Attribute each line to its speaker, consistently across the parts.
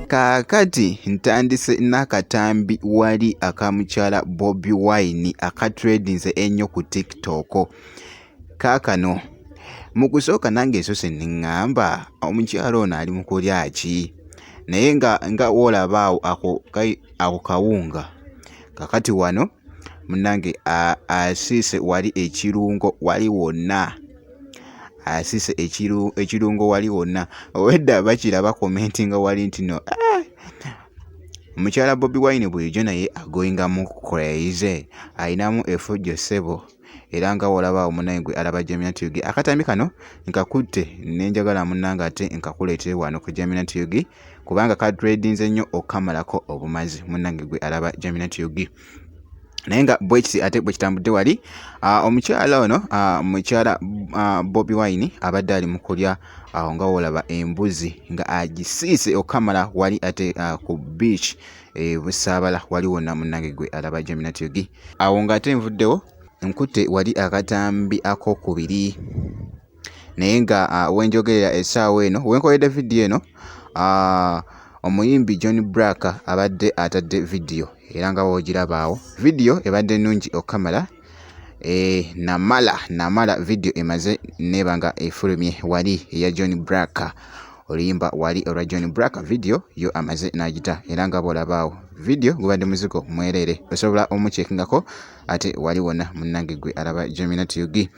Speaker 1: Kaakati ntandise n'akatambi wali akamukyala Bobi Wine akatredinze ennyo ku TikTok. Kaakano mu kusooka nange esose neŋŋamba omukyala ono ali mu kulya ki? Naye nga woolaba ako kawunga. Kakati wano munnange asiise wali ekirungo wali wonna. Asiise ekirungo wali wonna. Owedda bakiraba commentinga wali nti no. Omukyala Bobi Wine bulijjo naye agoyingamu crazy. Ayinamu effujjo ssebo. Era nga wolaba omunnange gwe alaba Gemina TV. Akatambi kano nkakutte nenjagala munnange ate nkakuleetere wano ku Gemina TV kubanga kadredinze nnyo okamalako obumazi munnange gwe alaba Gemina TV. Naye nga bwekiti ate bwe kitambudde wali omukyala ono mukyala Bobi Wine abadde ali mu kulya awo nga wolaba embuzi nga agisiise okamala wali ate ku beach Busaabala wali wonna munnange gwe alaba Gemina TV. Awo ng'ate nvuddewo nkutte wali akatambi ak'okubiri. Naye nga wenjogerera essaawa eno wenkoledde vidiyo eno omuyimbi John Black abadde atadde vidiyo era nga woogiraba awo vidiyo ebadde nnungi okamala namala vidiyo emaze neba nga efulumye wali eya John Black oluyimba wali olwa John Black vidiyo yo amaze n'agita era nga bolaba awo vidiyo gubadde muzigo mwerere osobola omukyekingako ate wali wonna munnange gwe alaba Gemina TV.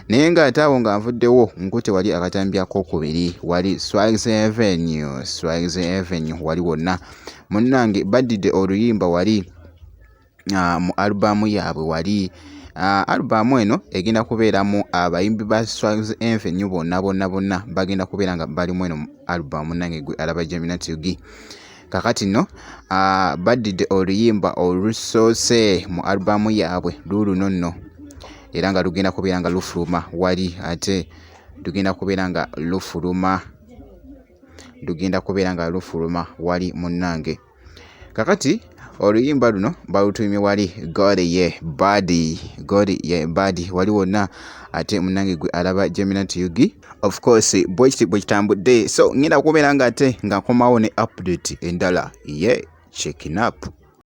Speaker 1: Naye nga ate awo nga nvuddewo nkutte wali akatambi ak'okubiri wali Swags Avenue wali wonna munnange baddidde oluyimba wali mu alubamu yaabwe wali alubamu eno egenda kubeeramu abayimbi ba Swags Avenue bonna bagenda kubeera nga balimu eno mu alubamu munnange gwe alaba Gemina TV. Kakati no baddidde oluyimba olusoose mu alubamu yaabwe luuno nno era nga lugenda kubeera nga lufuluma wali ate lugenda kubeera nga lufuluma wali munnange. Kakati oluyimba luno balutuumye wali God yeah bad wali wonna ate munnange gwe alaba Gemina TV. Of course bwe kitambudde so ngenda kubeera nga ate nga nkomawo ne update endala checking up.